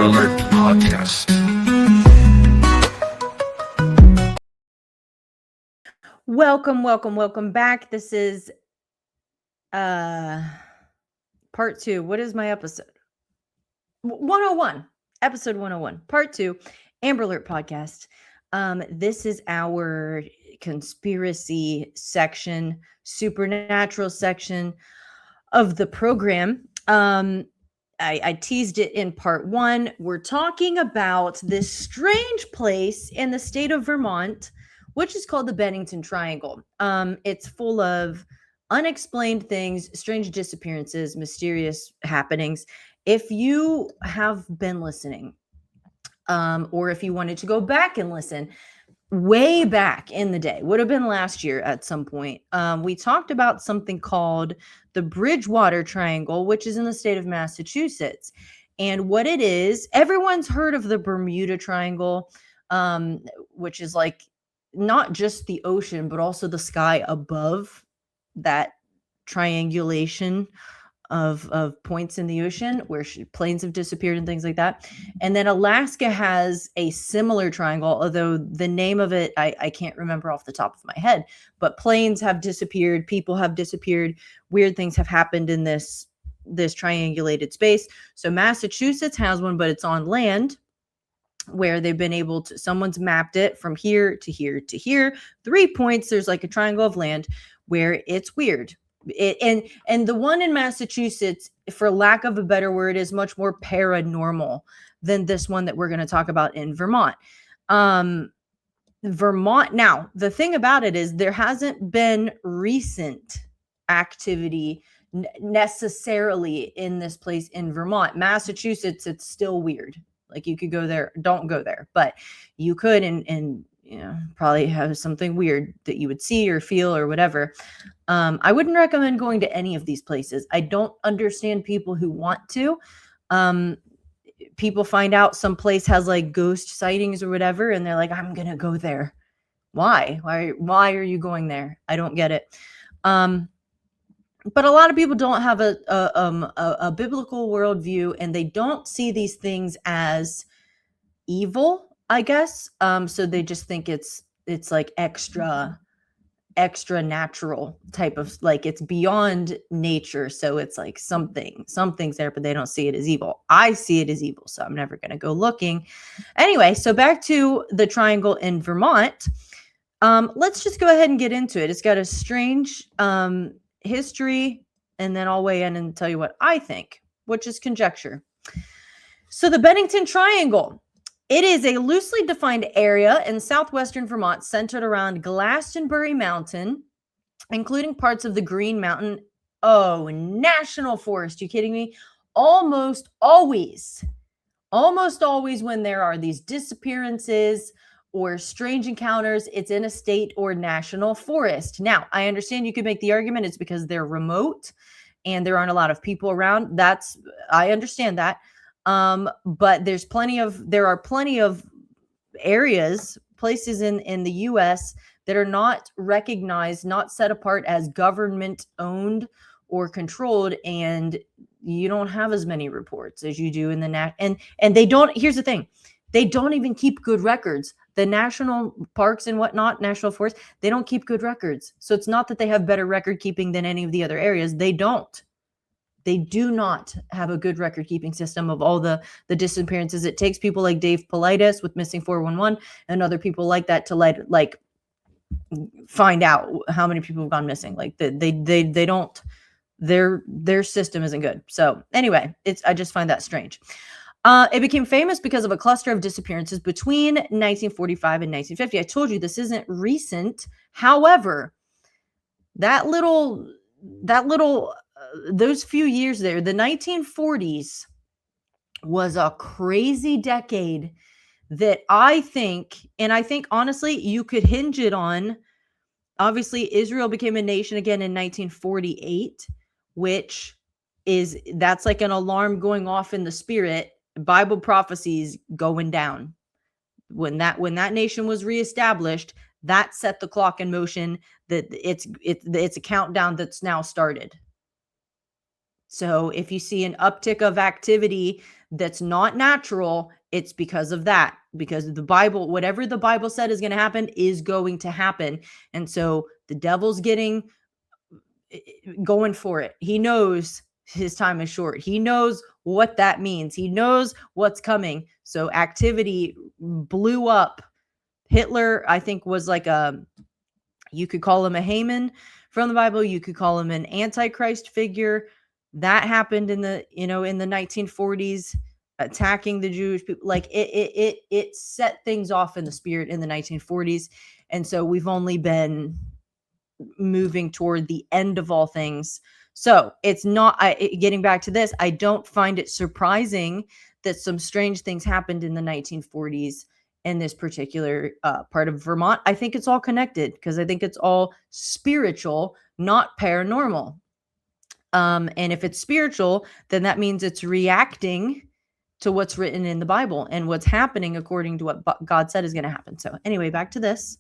Alert Podcast. Welcome back. This is part 2. What is my episode? 101. Episode 101. Part 2. Amber Alert Podcast. This is our conspiracy section, supernatural section of the program. I teased it in part 1. We're talking about this strange place in the state of Vermont, which is called the Bennington Triangle. It's full of unexplained things, strange disappearances, mysterious happenings. If you have been listening, or if you wanted to go back and listen, way back in the day, would have been last year at some point, we talked about something called the Bridgewater Triangle, which is in the state of Massachusetts. And what it is, everyone's heard of the Bermuda Triangle, which is like not just the ocean, but also the sky above that triangulation of points in the ocean where planes have disappeared and things like that. And then Alaska has a similar triangle, although the name of it, I can't remember off the top of my head, but planes have disappeared, people have disappeared, weird things have happened in this triangulated space. So Massachusetts has one, but it's on land, where they've been able to, someone's mapped it from here to here to here, 3 points. There's like a triangle of land where it's weird. And the one in Massachusetts, for lack of a better word, is much more paranormal than this one that we're going to talk about in Vermont. Vermont. Now, the thing about it is there hasn't been recent activity necessarily in this place in Vermont. Massachusetts, it's still weird. Like you could go there, don't go there, but you could and you know, probably have something weird that you would see or feel or whatever. I wouldn't recommend going to any of these places. I don't understand people who want to. People find out some place has like ghost sightings or whatever, and they're like, I'm going to go there. Why are you going there? I don't get it. But a lot of people don't have a biblical worldview, and they don't see these things as evil, I guess. So they just think it's like extra natural type of, like, it's beyond nature. So it's like something's there, but they don't see it as evil. I see it as evil, so I'm never going to go looking. Anyway, so back to the triangle in Vermont. Let's just go ahead and get into it. It's got a strange history, and then I'll weigh in and tell you what I think, which is conjecture. So the Bennington Triangle, it is a loosely defined area in southwestern Vermont centered around Glastonbury Mountain, including parts of the Green Mountain National Forest. You kidding me? Almost always when there are these disappearances or strange encounters, it's in a state or national forest. Now, I understand you could make the argument it's because they're remote and there aren't a lot of people around. I understand that. But there are plenty of areas, places in the US that are not recognized, not set apart as government owned or controlled. And you don't have as many reports as you do in the and they don't, here's the thing. They don't even keep good records. The national parks and whatnot, national forests, they don't keep good records. So it's not that they have better record keeping than any of the other areas. They don't. They do not have a good record keeping system of all the disappearances. It takes people like Dave Paulides with Missing 411 and other people like that to find out how many people have gone missing. Like they don't, their system isn't good. So anyway, I just find that strange. It became famous because of a cluster of disappearances between 1945 and 1950. I told you this isn't recent. However, those few years there, the 1940s was a crazy decade that I think honestly, you could hinge it on, obviously Israel became a nation again in 1948, that's like an alarm going off in the spirit. Bible prophecies going down. When that nation was reestablished, that set the clock in motion, that it's a countdown that's now started. So if you see an uptick of activity that's not natural, it's because of that. Because the Bible, whatever the Bible said is going to happen, is going to happen. And so the devil's going for it. He knows his time is short. He knows what that means. He knows what's coming. So activity blew up. Hitler, I think, was like you could call him a Haman from the Bible. You could call him an antichrist figure. That happened in the 1940s, attacking the Jewish people. Like it set things off in the spirit in the 1940s. And so we've only been moving toward the end of all things. So it's not, getting back to this, I don't find it surprising that some strange things happened in the 1940s in this particular part of Vermont. I think it's all connected because I think it's all spiritual, not paranormal. And if it's spiritual, then that means it's reacting to what's written in the Bible and what's happening according to what God said is going to happen. So anyway, back to this.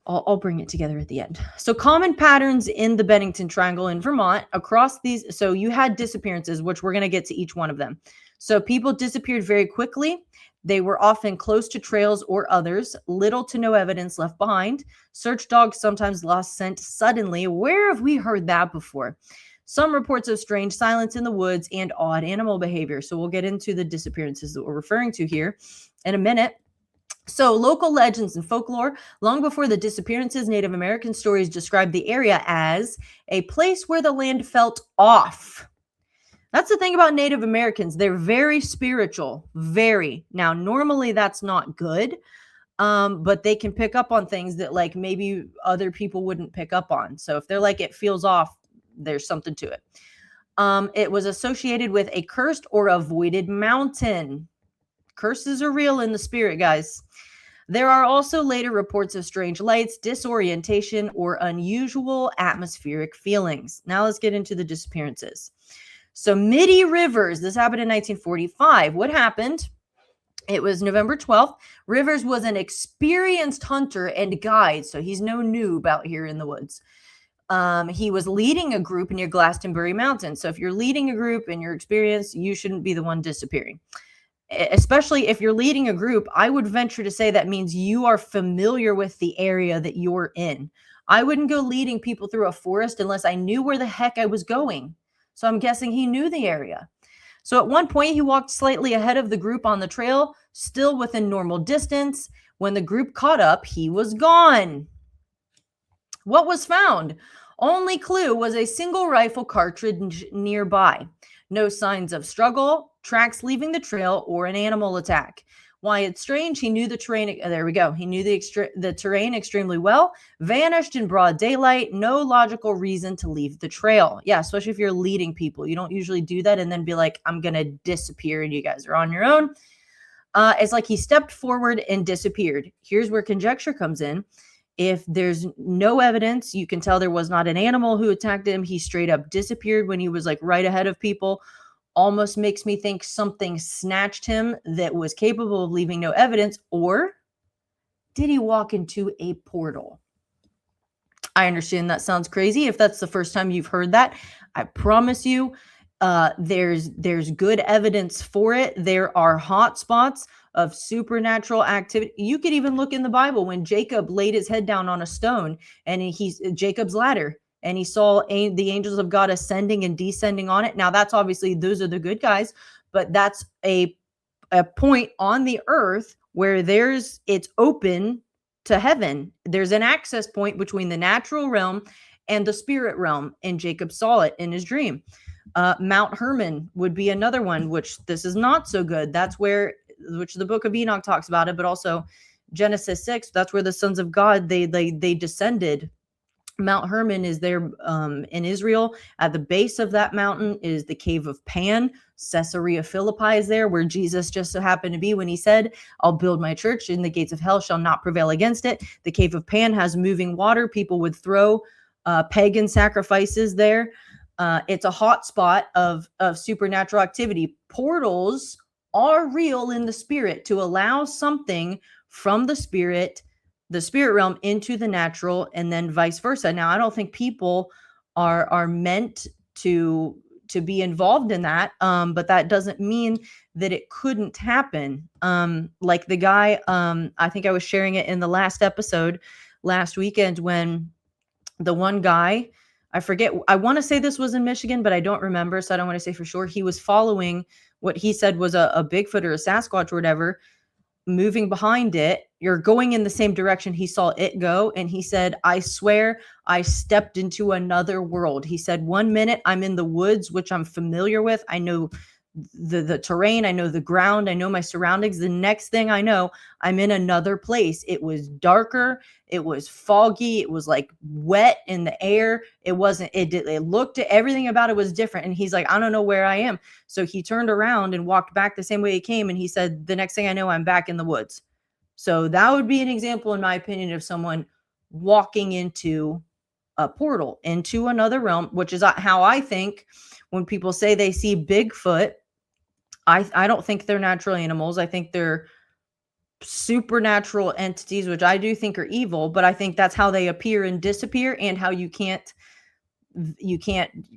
I'll bring it together at the end. So common patterns in the Bennington Triangle in Vermont across these. So you had disappearances, which we're going to get to each one of them. So people disappeared very quickly. They were often close to trails or others, little to no evidence left behind. Search dogs sometimes lost scent suddenly. Where have we heard that before? Some reports of strange silence in the woods and odd animal behavior. So we'll get into the disappearances that we're referring to here in a minute. So local legends and folklore, long before the disappearances, Native American stories described the area as a place where the land felt off. That's the thing about Native Americans. They're very spiritual, very. Now, normally that's not good, but they can pick up on things that like maybe other people wouldn't pick up on. So if they're like, it feels off, there's something to it. It was associated with a cursed or avoided mountain. Curses are real in the spirit, guys. There are also later reports of strange lights, disorientation, or unusual atmospheric feelings. Now let's get into the disappearances. So Midi Rivers, this happened in 1945. What happened? It was November 12th. Rivers was an experienced hunter and guide, so he's no noob out here in the woods. He was leading a group near Glastonbury Mountain. So if you're leading a group and you're experienced, you shouldn't be the one disappearing. Especially if you're leading a group, I would venture to say that means you are familiar with the area that you're in. I wouldn't go leading people through a forest unless I knew where the heck I was going. So I'm guessing he knew the area. So at one point, he walked slightly ahead of the group on the trail, still within normal distance. When the group caught up, he was gone. What was found? Only clue was a single rifle cartridge nearby. No signs of struggle, tracks leaving the trail, or an animal attack. Why it's strange, he knew the terrain. There we go. He knew the terrain extremely well. Vanished in broad daylight. No logical reason to leave the trail. Yeah, especially if you're leading people. You don't usually do that and then be like, I'm going to disappear and you guys are on your own. It's like he stepped forward and disappeared. Here's where conjecture comes in. If there's no evidence, you can tell there was not an animal who attacked him. He straight up disappeared when he was like right ahead of people. Almost makes me think something snatched him that was capable of leaving no evidence. Or did he walk into a portal? I understand that sounds crazy. If that's the first time you've heard that, I promise you, there's good evidence for it. There are hot spots of supernatural activity. You could even look in the Bible when Jacob laid his head down on a stone and he's Jacob's ladder and he saw the angels of God ascending and descending on it. Now that's obviously, those are the good guys, but that's a point on the earth where it's open to heaven. There's an access point between the natural realm and the spirit realm. And Jacob saw it in his dream. Mount Hermon would be another one, which this is not so good. That's which the book of Enoch talks about it, but also Genesis 6, that's where the sons of God, they descended. Mount Hermon is there in Israel. At the base of that mountain is the cave of Pan. Caesarea Philippi is there, where Jesus just so happened to be when he said, I'll build my church and the gates of hell shall not prevail against it. The cave of Pan has moving water. People would throw pagan sacrifices there. It's a hot spot of supernatural activity. Portals are real in the spirit to allow something from the spirit realm into the natural, and then vice versa. Now, I don't think people are meant to be involved in that. But that doesn't mean that it couldn't happen. Like the guy, I think I was sharing it in the last episode last weekend when the one guy, I forget, I want to say this was in Michigan, but I don't remember, so I don't want to say for sure. He was following what he said was a Bigfoot or a Sasquatch or whatever, moving behind it. You're going in the same direction he saw it go. And he said, I swear I stepped into another world. He said, 1 minute I'm in the woods, which I'm familiar with. I know the terrain, I know the ground, I know my surroundings. The next thing I know, I'm in another place. It was darker, it was foggy, it was like wet in the air. It looked, everything about it was different. And he's like, I don't know where I am. So he turned around and walked back the same way he came. And he said, the next thing I know, I'm back in the woods. So that would be an example, in my opinion, of someone walking into a portal, into another realm, which is how I think when people say they see Bigfoot. I don't think they're natural animals. I think they're supernatural entities, which I do think are evil, but I think that's how they appear and disappear, and how you can't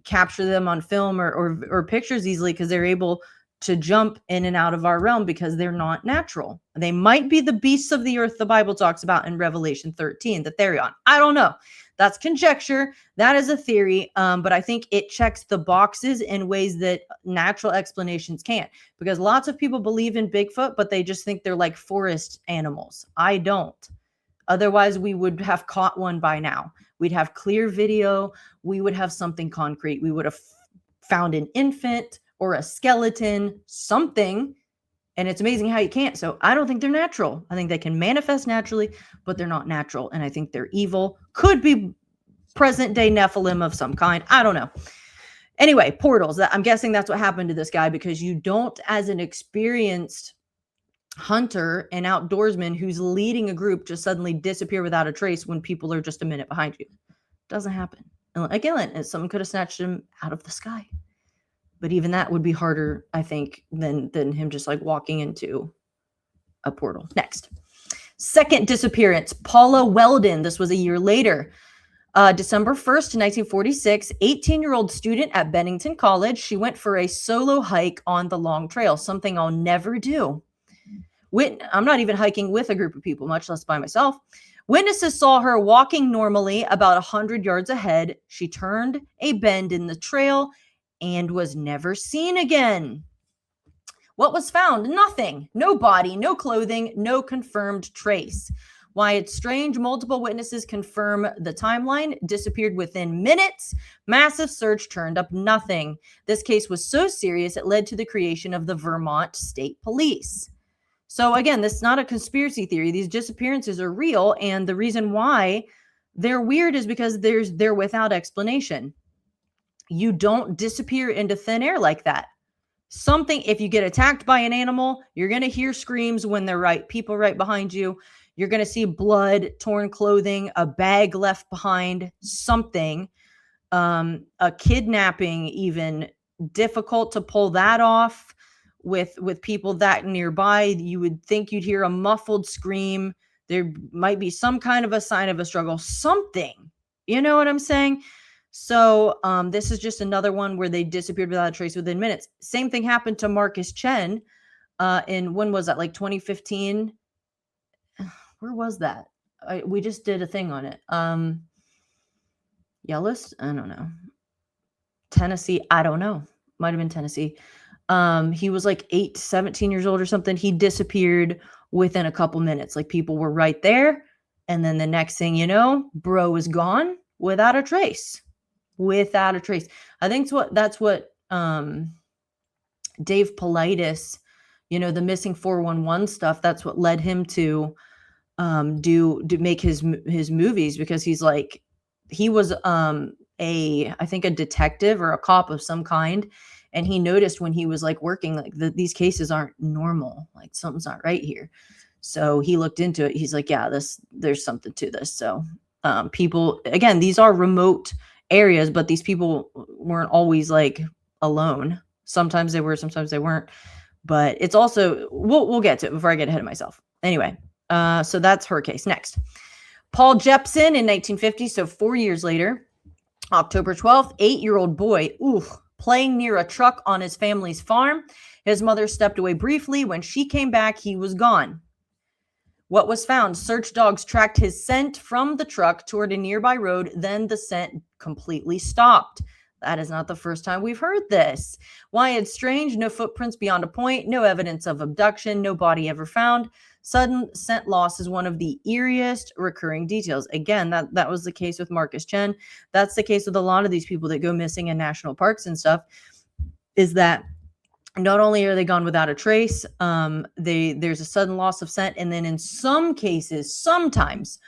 capture them on film or pictures easily, because they're able to jump in and out of our realm because they're not natural. They might be the beasts of the earth the Bible talks about in Revelation 13, the Therion. I don't know. That's conjecture. That is a theory. But I think it checks the boxes in ways that natural explanations can't, because lots of people believe in Bigfoot, but they just think they're like forest animals. I don't. Otherwise, we would have caught one by now. We'd have clear video. We would have something concrete. We would have found an infant or a skeleton, something. And it's amazing how you can't. So I don't think they're natural. I think they can manifest naturally, but they're not natural. And I think they're evil. Could be present day Nephilim of some kind. I don't know. Anyway, portals. I'm guessing that's what happened to this guy, because you don't, as an experienced hunter and outdoorsman who's leading a group, just suddenly disappear without a trace when people are just a minute behind you. It doesn't happen. And again, someone could have snatched him out of the sky. But even that would be harder, I think, than him just like walking into a portal. Next. Second disappearance, Paula Weldon. This was a year later. December 1st, 1946, 18-year-old student at Bennington College. She went for a solo hike on the Long Trail, something I'll never do. I'm not even hiking with a group of people, much less by myself. Witnesses saw her walking normally about 100 yards ahead. She turned a bend in the trail and was never seen again. What was found? Nothing. No body, no clothing, no confirmed trace. Why it's strange, multiple witnesses confirm the timeline. Disappeared within minutes. Massive search turned up nothing. This case was so serious it led to the creation of the Vermont State Police. So again, this is not a conspiracy theory. These disappearances are real, and the reason why they're weird is because they're without explanation. You don't disappear into thin air like that. If you get attacked by an animal, you're going to hear screams when people right behind you. You're going to see blood, torn clothing, a bag left behind, something, a kidnapping, even difficult to pull that off with people that nearby. You would think you'd hear a muffled scream. There might be some kind of a sign of a struggle, something, you know what I'm saying? So this is just another one where they disappeared without a trace within minutes. Same thing happened to Marcus Chen when was that, like 2015? Where was that? We just did a thing on it. Yellowstone? I don't know. Tennessee? I don't know. Might have been Tennessee. He was like 17 years old or something. He disappeared within a couple minutes. Like people were right there. And then the next thing you know, bro is gone without a trace. Without a trace. I think that's what Dave Paulides, the missing 411 stuff, that's what led him to make his movies, because he was I think a detective or a cop of some kind, and he noticed when he was like working these cases aren't normal, like something's not right here. So he looked into it. He's like, yeah, there's something to this. So people, again, these are remote areas, but these people weren't always like alone. Sometimes they were, sometimes they weren't. But it's also, we'll get to it before I get ahead of myself. Anyway, so that's her case. Next, Paul Jepson in 1950. So 4 years later, October 12th, 8-year-old boy. Ooh, playing near a truck on his family's farm. His mother stepped away briefly. When she came back, he was gone. What was found? Search dogs tracked his scent from the truck toward a nearby road. Then the scent completely stopped. That is not the first time we've heard this. Why it's strange, no footprints beyond a point, no evidence of abduction, no body ever found. Sudden scent loss is one of the eeriest recurring details. Again, that was the case with Marcus Chen. That's the case with a lot of these people that go missing in national parks and stuff, is that not only are they gone without a trace, there's a sudden loss of scent. And then in some cases, sometimes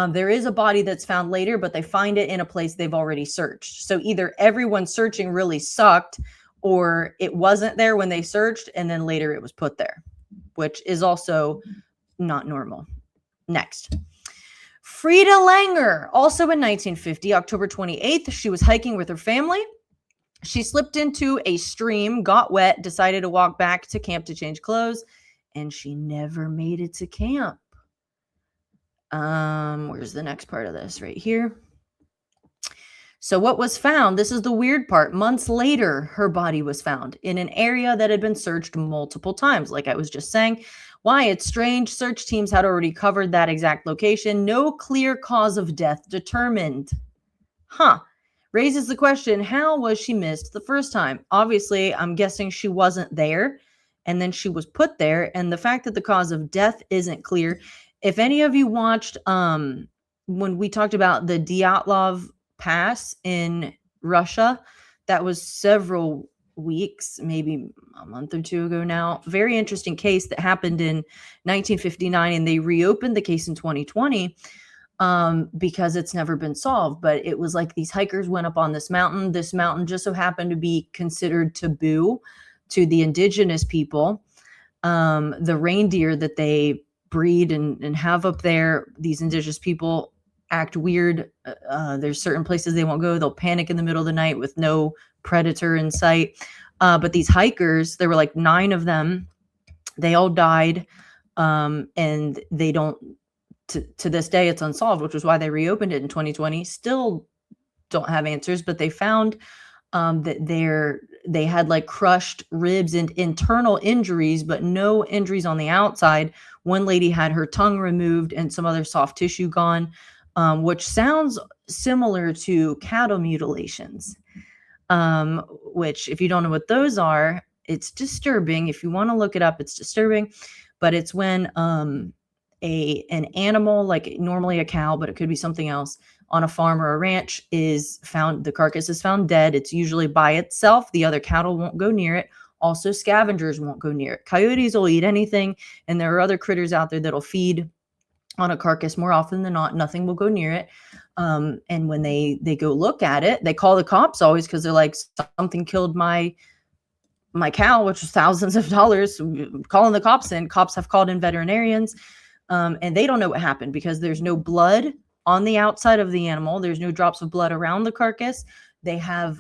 there is a body that's found later, but they find it in a place they've already searched. So either everyone searching really sucked, or it wasn't there when they searched, and then later it was put there, which is also not normal. Next. Frida Langer, also in 1950, October 28th, she was hiking with her family. She slipped into a stream, got wet, decided to walk back to camp to change clothes, and she never made it to camp. Where's the next part of this? Right here. So what was found, this is the weird part, months later, her body was found in an area that had been searched multiple times, like I was just saying. Why it's strange, search teams had already covered that exact location. No clear cause of death determined. Raises the question, how was she missed the first time? Obviously, I'm guessing she wasn't there, and then she was put there, and the fact that the cause of death isn't clear. If any of you watched when we talked about the Dyatlov Pass in Russia, that was several weeks, maybe a month or two ago now. Very interesting case that happened in 1959, and they reopened the case in 2020 because it's never been solved. But it was like these hikers went up on this mountain. This mountain just so happened to be considered taboo to the indigenous people. The reindeer that they breed and have up there, these indigenous people act weird. There's certain places they won't go. They'll panic in the middle of the night with no predator in sight. But these hikers, there were like 9 of them. They all died. And they don't, to this day, it's unsolved, which was why they reopened it in 2020. Still don't have answers, but they found that they had like crushed ribs and internal injuries, but no injuries on the outside. One lady had her tongue removed and some other soft tissue gone, which sounds similar to cattle mutilations, which if you don't know what those are, it's disturbing. If you want to look it up, it's disturbing. But it's when an animal, like normally a cow, but it could be something else, on a farm or a ranch is found, the carcass is found dead. It's usually by itself. The other cattle won't go near it. Also, scavengers won't go near it. Coyotes will eat anything, and there are other critters out there that'll feed on a carcass more often than not. Nothing will go near it. And when they go look at it, they call the cops always because they're like, something killed my cow, which was thousands of dollars. Calling the cops in. Cops have called in veterinarians, and they don't know what happened because there's no blood on the outside of the animal. There's no drops of blood around the carcass. They have,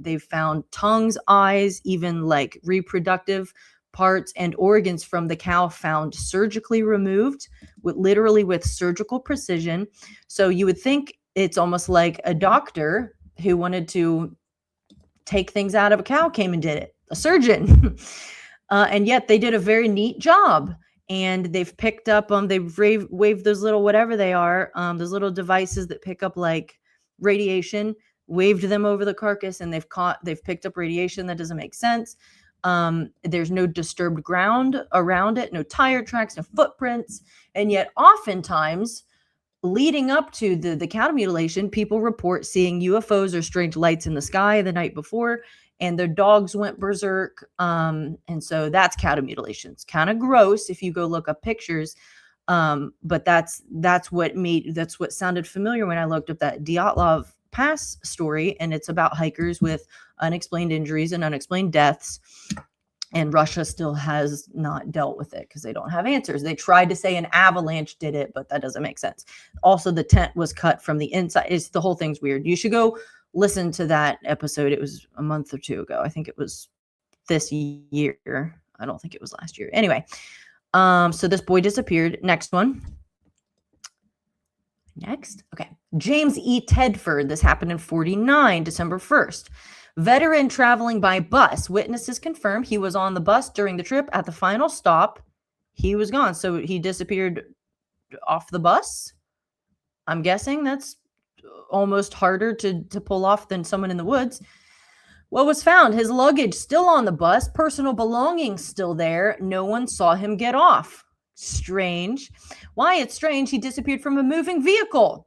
they've found tongues, eyes, even like reproductive parts and organs from the cow found surgically removed, literally with surgical precision. So you would think it's almost like a doctor who wanted to take things out of a cow came and did it, a surgeon. And yet they did a very neat job. And they've picked up, they've waved those little, whatever they are, those little devices that pick up like radiation, waved them over the carcass, and they've picked up radiation. That doesn't make sense. There's no disturbed ground around it, no tire tracks, no footprints. And yet oftentimes leading up to the cattle mutilation, people report seeing UFOs or strange lights in the sky the night before, and their dogs went berserk. And so that's cattle mutilation. It's kind of gross if you go look up pictures. But that's what sounded familiar when I looked up that Dyatlov Pass story, and it's about hikers with unexplained injuries and unexplained deaths. And Russia still has not dealt with it because they don't have answers. They tried to say an avalanche did it, but that doesn't make sense. Also, the tent was cut from the inside. The whole thing's weird. You should go listen to that episode. It was a month or two ago. I think it was this year. I don't think it was last year. Anyway, so this boy disappeared. Next one. Next. Okay. James E. Tedford. This happened in 49, December 1st. Veteran traveling by bus. Witnesses confirm he was on the bus during the trip. At the final stop, he was gone. So he disappeared off the bus. I'm guessing that's almost harder to pull off than someone in the woods. What was found? His luggage still on the bus, personal belongings still there. No one saw him get off. Strange. Why it's strange, he disappeared from a moving vehicle.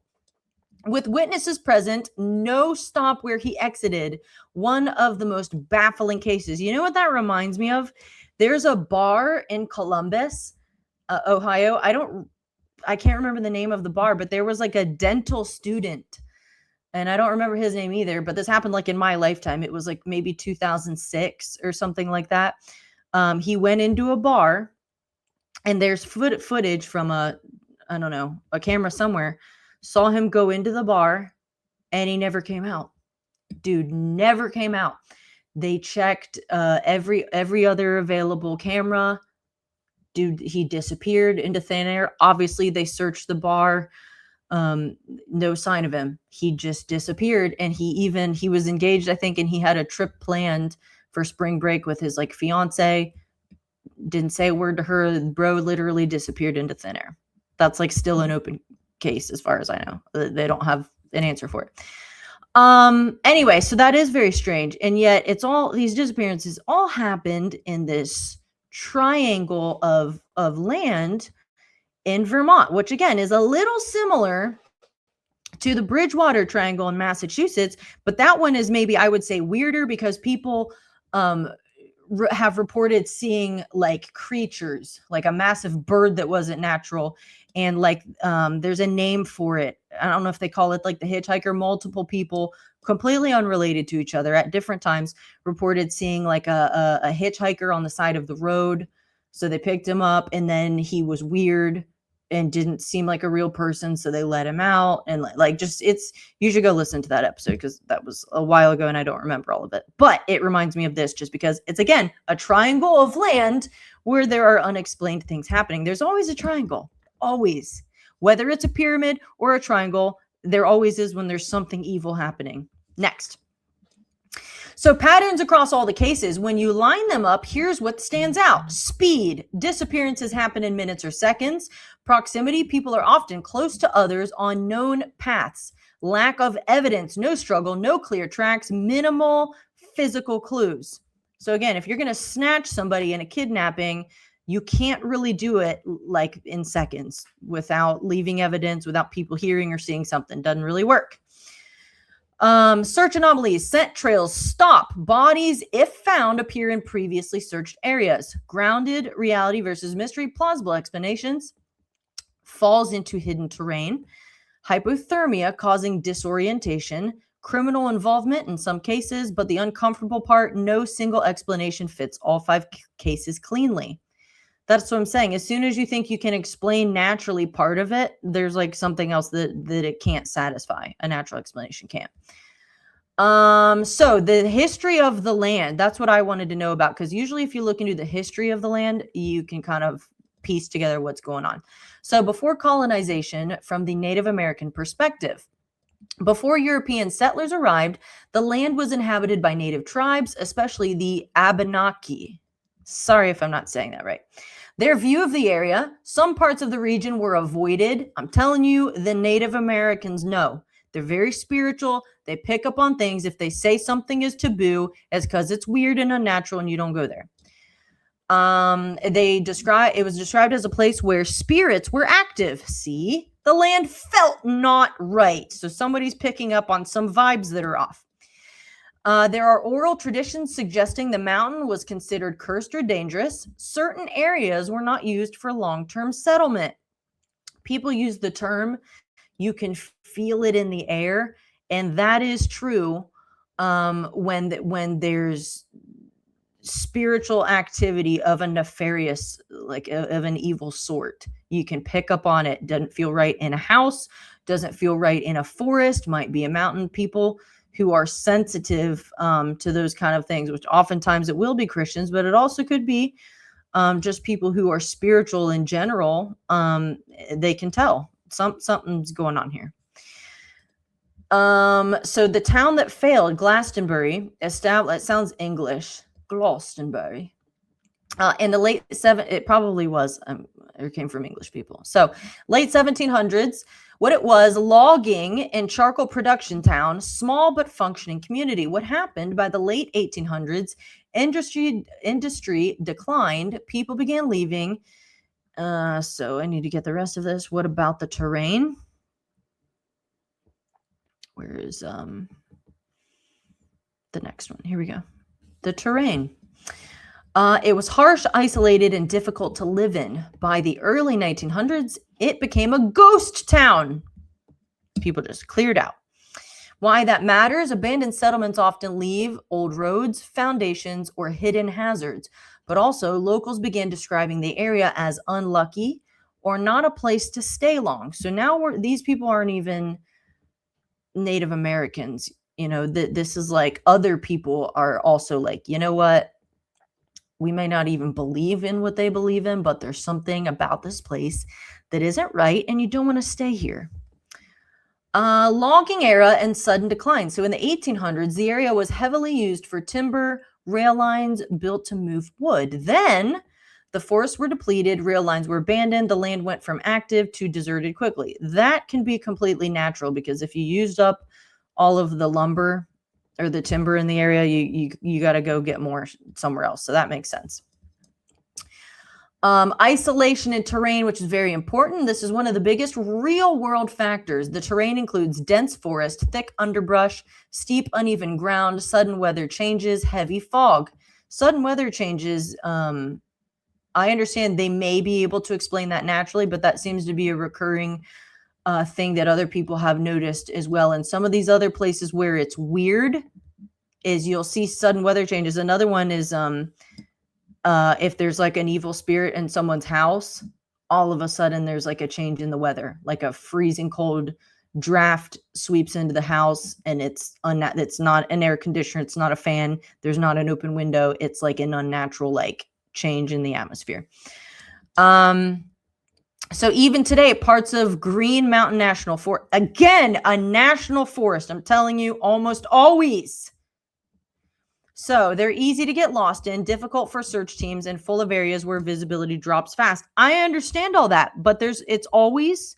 With witnesses present, no stop where he exited. One of the most baffling cases. You know what that reminds me of? There's a bar in Columbus, Ohio. I can't remember the name of the bar, but there was like a dental student, and I don't remember his name either, but this happened like in my lifetime. It was like maybe 2006 or something like that. He went into a bar, and there's footage from a camera somewhere, saw him go into the bar, and he never came out. Dude never came out. They checked every other available camera. Dude, he disappeared into thin air. Obviously, they searched the bar. No sign of him. He just disappeared. And he was engaged, I think, and he had a trip planned for spring break with his like fiance. Didn't say a word to her. The bro literally disappeared into thin air. That's like still an open case as far as I know. They don't have an answer for it. Anyway, so that is very strange. And yet these disappearances all happened in this triangle of land in Vermont, which again is a little similar to the Bridgewater Triangle in Massachusetts, but that one is maybe, I would say, weirder because people have reported seeing like creatures, like a massive bird that wasn't natural, and like there's a name for it. I don't know if they call it like the hitchhiker. Multiple people completely unrelated to each other at different times reported seeing like a hitchhiker on the side of the road. So they picked him up, and then he was weird and didn't seem like a real person, so they let him out. And you should go listen to that episode because that was a while ago and I don't remember all of it. But it reminds me of this just because it's, again, a triangle of land where there are unexplained things happening. There's always a triangle, always. Whether it's a pyramid or a triangle, there always is when there's something evil happening. Next. So patterns across all the cases, when you line them up, here's what stands out. Speed. Disappearances happen in minutes or seconds. Proximity. People are often close to others on known paths. Lack of evidence. No struggle. No clear tracks. Minimal physical clues. So again, if you're going to snatch somebody in a kidnapping, you can't really do it like in seconds without leaving evidence, without people hearing or seeing something. Doesn't really work. Search anomalies, scent trails, stop. Bodies, if found, appear in previously searched areas. Grounded, reality versus mystery, plausible explanations. Falls into hidden terrain. Hypothermia causing disorientation. Criminal involvement in some cases, but the uncomfortable part, no single explanation fits all 5 cases cleanly. That's what I'm saying. As soon as you think you can explain naturally part of it, there's like something else that it can't satisfy. A natural explanation can't. So the history of the land, that's what I wanted to know about, because usually if you look into the history of the land, you can kind of piece together what's going on. So before colonization, from the Native American perspective, before European settlers arrived, the land was inhabited by native tribes, especially the Abenaki. Sorry if I'm not saying that right. Their view of the area, some parts of the region were avoided. I'm telling you, the Native Americans know. They're very spiritual. They pick up on things. If they say something is taboo, it's because it's weird and unnatural and you don't go there. It was described as a place where spirits were active. See, the land felt not right. So somebody's picking up on some vibes that are off. There are oral traditions suggesting the mountain was considered cursed or dangerous. Certain areas were not used for long-term settlement. People use the term, you can feel it in the air, and that is true when there's spiritual activity of a nefarious, like of an evil sort. You can pick up on it. Doesn't feel right in a house, doesn't feel right in a forest, might be a mountain. People who are sensitive to those kind of things, which oftentimes it will be Christians, but it also could be just people who are spiritual in general. They can tell something's going on here. So the town that failed, Glastonbury, established. It sounds English, Glastonbury. In the late it probably was, it came from English people. So late 1700s, what it was, logging and charcoal production town, small but functioning community. What happened by the late 1800s, industry declined, people began leaving. So I need to get the rest of this. What about the terrain? Where is the next one? Here we go. The terrain. It was harsh, isolated, and difficult to live in. By the early 1900s, it became a ghost town. People just cleared out. Why that matters? Abandoned settlements often leave old roads, foundations, or hidden hazards. But also, locals began describing the area as unlucky or not a place to stay long. So now these people aren't even Native Americans. You know, this is like other people are also like, you know what? We may not even believe in what they believe in, but there's something about this place that isn't right, and you don't want to stay here. Logging era and sudden decline. So in the 1800s, the area was heavily used for timber, rail lines built to move wood. Then the forests were depleted, rail lines were abandoned, the land went from active to deserted quickly. That can be completely natural, because if you used up all of the lumber or the timber in the area, you got to go get more somewhere else. So that makes sense. Isolation and terrain, which is very important. This is one of the biggest real world factors. The terrain includes dense forest, thick underbrush, steep uneven ground, sudden weather changes, heavy fog. Sudden weather changes, I understand they may be able to explain that naturally, but that seems to be a recurring thing that other people have noticed as well. And some of these other places where it's weird is you'll see sudden weather changes. Another one is if there's like an evil spirit in someone's house, all of a sudden there's like a change in the weather, like a freezing cold draft sweeps into the house, and it's not an air conditioner, it's not a fan, there's not an open window, it's like an unnatural like change in the atmosphere. So even today, parts of Green Mountain National Forest, again, a national forest, I'm telling you, almost always. So they're easy to get lost in, difficult for search teams, and full of areas where visibility drops fast. I understand all that, but it's always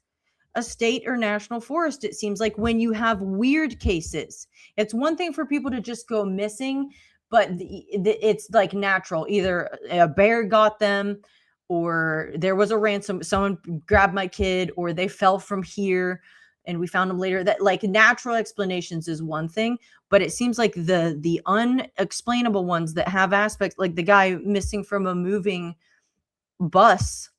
a state or national forest, it seems like, when you have weird cases. It's one thing for people to just go missing, but it's like natural. Either a bear got them, or there was a ransom, someone grabbed my kid, or they fell from here and we found them later. That like natural explanations is one thing, but it seems like the unexplainable ones that have aspects, like the guy missing from a moving bus.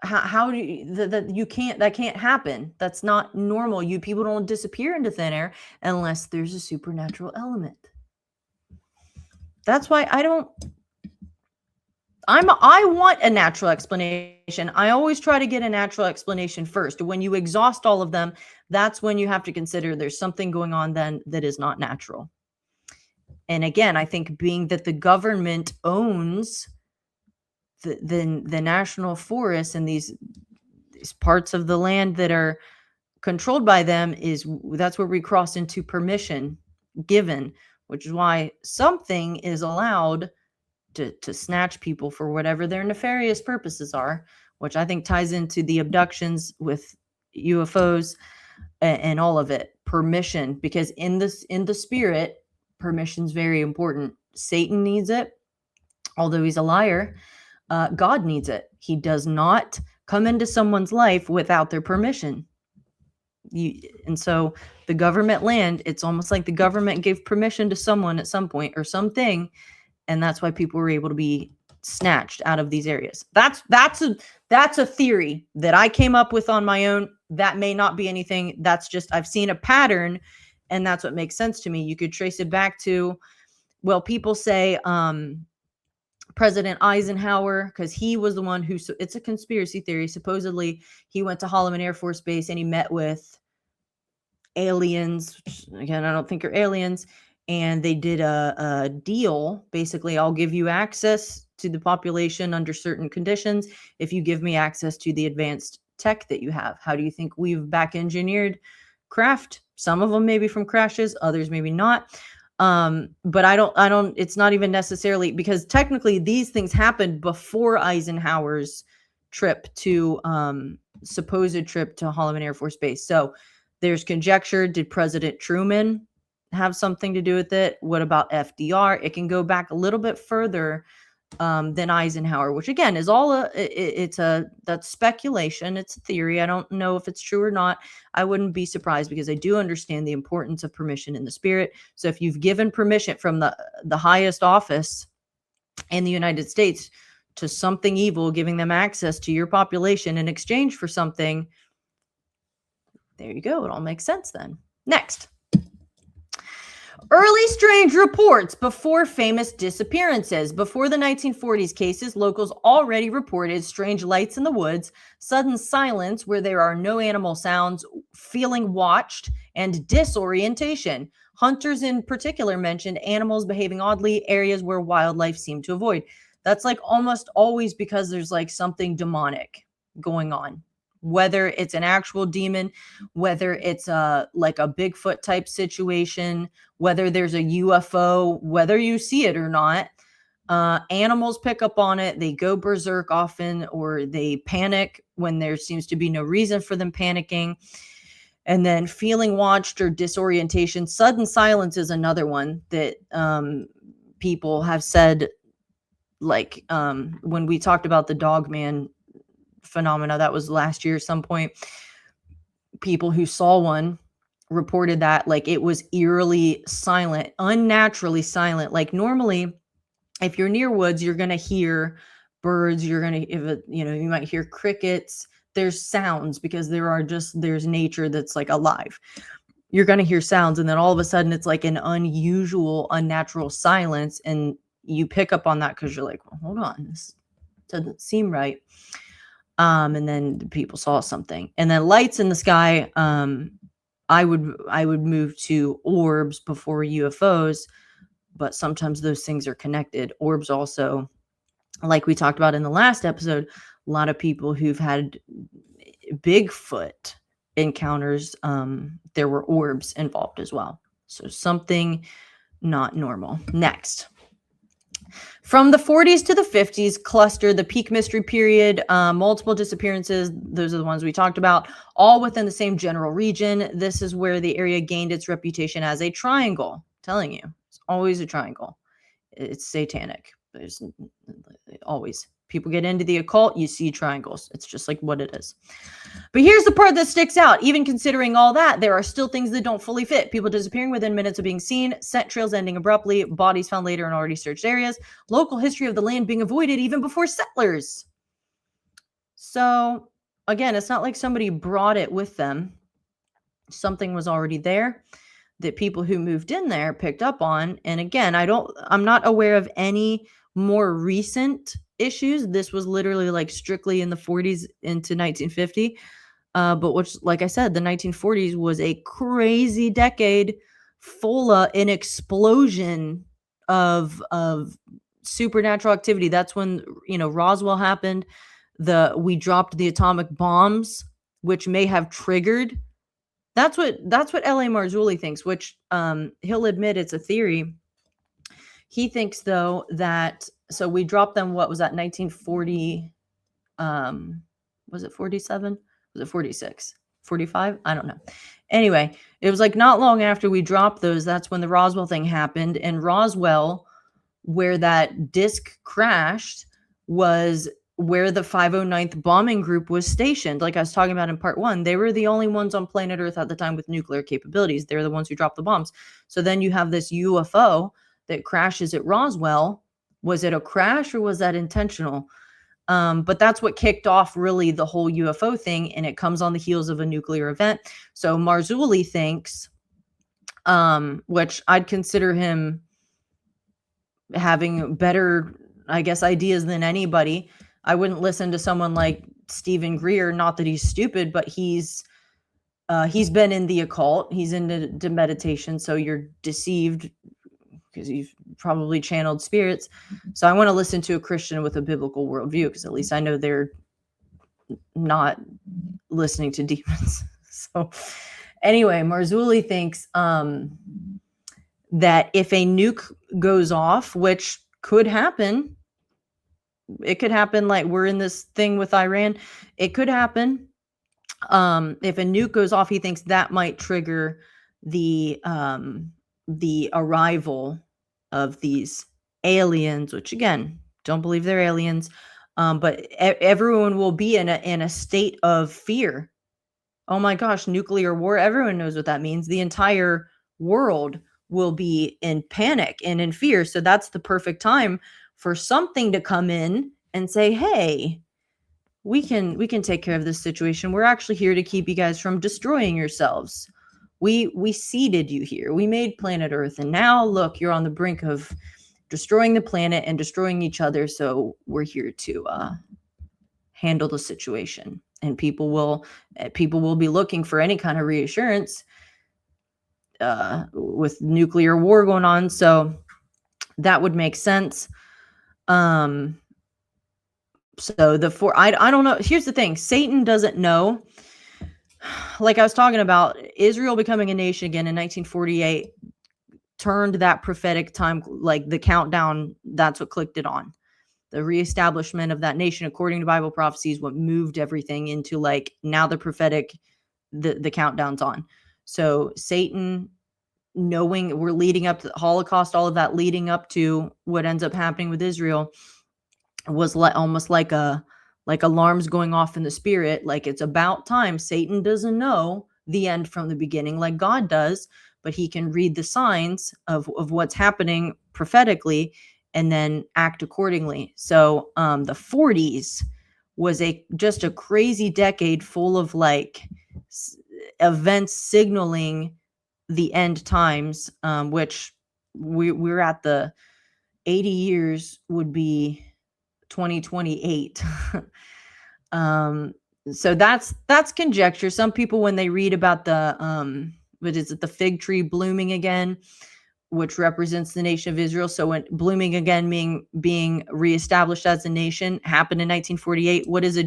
How do you, that can't happen. That's not normal. You people don't disappear into thin air unless there's a supernatural element. That's why I want a natural explanation. I always try to get a natural explanation first. When you exhaust all of them, that's when you have to consider there's something going on then that is not natural. And again, I think being that the government owns the national forests and these parts of the land that are controlled by them, that's where we cross into permission given, which is why something is allowed to snatch people for whatever their nefarious purposes are, which I think ties into the abductions with UFOs and all of it. Permission, because in the spirit, permission's very important. Satan needs it, although he's a liar. God needs it. He does not come into someone's life without their permission. And so the government land, it's almost like the government gave permission to someone at some point or something. And that's why people were able to be snatched out of these areas. That's a theory that I came up with on my own. That may not be anything. That's just, I've seen a pattern, and that's what makes sense to me. You could trace it back to, well, people say President Eisenhower, because he was the one who, it's a conspiracy theory. Supposedly he went to Holloman Air Force Base and he met with aliens. Again, I don't think they're aliens. And they did a deal. Basically, I'll give you access to the population under certain conditions if you give me access to the advanced tech that you have. How do you think we've back engineered craft. Some of them maybe from crashes, others maybe not. But I don't, it's not even necessarily, because technically these things happened before Eisenhower's supposed trip to Holloman Air Force Base. So there's conjecture. Did President Truman have something to do with it? What about FDR? It can go back a little bit further than Eisenhower, which again is all that's speculation. It's a theory. I don't know if it's true or not. I wouldn't be surprised, because I do understand the importance of permission in the spirit. So if you've given permission from the highest office in the United States to something evil, giving them access to your population in exchange for something, there you go. It all makes sense then. Next. Early strange reports before famous disappearances. Before the 1940s cases, locals already reported strange lights in the woods, sudden silence where there are no animal sounds, feeling watched, and disorientation. Hunters in particular mentioned animals behaving oddly, areas where wildlife seemed to avoid. That's like almost always because there's like something demonic going on. Whether it's an actual demon, whether it's like a Bigfoot type situation, whether there's a UFO, whether you see it or not, animals pick up on it. They go berserk often, or they panic when there seems to be no reason for them panicking. And then feeling watched or disorientation. Sudden silence is another one that people have said, like when we talked about the Dogman phenomena, that was last year at some point, people who saw one reported that like it was eerily silent, unnaturally silent. Like normally if you're near woods, you're going to hear birds, you're going to, you might hear crickets. There's sounds because there's nature that's like alive. You're going to hear sounds, and then all of a sudden it's like an unusual, unnatural silence, and you pick up on that because you're like, well, hold on, this doesn't seem right. And then people saw something, and then lights in the sky. I would move to orbs before UFOs, but sometimes those things are connected. Orbs also, like we talked about in the last episode, a lot of people who've had Bigfoot encounters, there were orbs involved as well. So something not normal. Next. From the 40s to the 50s cluster, the peak mystery period, multiple disappearances. Those are the ones we talked about, all within the same general region. This is where the area gained its reputation as a triangle. I'm telling you, it's always a triangle. It's satanic. There's always, people get into the occult, you see triangles. It's just like what it is. But here's the part that sticks out. Even considering all that, there are still things that don't fully fit. People disappearing within minutes of being seen, scent trails ending abruptly, bodies found later in already searched areas, local history of the land being avoided even before settlers. So again, it's not like somebody brought it with them. Something was already there that people who moved in there picked up on. And again, I'm not aware of any more recent issues. This was literally like strictly in the 40s into 1950. But which, like I said, the 1940s was a crazy decade full of an explosion of supernatural activity. That's when, Roswell happened. We dropped the atomic bombs, which may have triggered. That's what L.A. Marzulli thinks, which he'll admit it's a theory. He thinks, though, that so we dropped them, what was that, 1940? Was it 47? Was it 46? 45? I don't know. Anyway, it was like not long after we dropped those, that's when the Roswell thing happened. And Roswell, where that disc crashed, was where the 509th bombing group was stationed. Like I was talking about in part 1, they were the only ones on planet Earth at the time with nuclear capabilities. They're the ones who dropped the bombs. So then you have this UFO that crashes at Roswell. Was it a crash or was that intentional? But that's what kicked off really the whole UFO thing, and it comes on the heels of a nuclear event. So Marzulli thinks, which I'd consider him having better, I guess, ideas than anybody. I wouldn't listen to someone like Stephen Greer, not that he's stupid, but he's been in the occult. He's into meditation. So you're deceived because you've probably channeled spirits. So I want to listen to a Christian with a biblical worldview, because at least I know they're not listening to demons. So Anyway, Marzulli thinks that if a nuke goes off, which could happen, it could happen, like we're in this thing with Iran, it could happen. If a nuke goes off, he thinks that might trigger the arrival of these aliens, which again, don't believe they're aliens. But everyone will be in a state of fear. Oh my gosh, nuclear war. Everyone knows what that means. The entire world will be in panic and in fear. So that's the perfect time for something to come in and say, hey, we can take care of this situation. We're actually here to keep you guys from destroying yourselves. We seeded you here. We made planet Earth, and now look, you're on the brink of destroying the planet and destroying each other. So we're here to handle the situation. And people will be looking for any kind of reassurance with nuclear war going on. So that would make sense. So I don't know. Here's the thing. Satan doesn't know. Like I was talking about, Israel becoming a nation again in 1948 turned that prophetic time, like the countdown, that's what clicked it on. The reestablishment of that nation, according to Bible prophecies, what moved everything into like now the prophetic, the countdown's on. So Satan, knowing we're leading up to the Holocaust, all of that leading up to what ends up happening with Israel, was almost like alarms going off in the spirit. Like it's about time. Satan doesn't know the end from the beginning like God does, but he can read the signs of what's happening prophetically and then act accordingly. So the 40s was just a crazy decade full of like events signaling the end times, which we're at the 80 years would be 2028. So that's conjecture. Some people, when they read about the the fig tree blooming again, which represents the nation of Israel. So when blooming again, being reestablished as a nation, happened in 1948. What is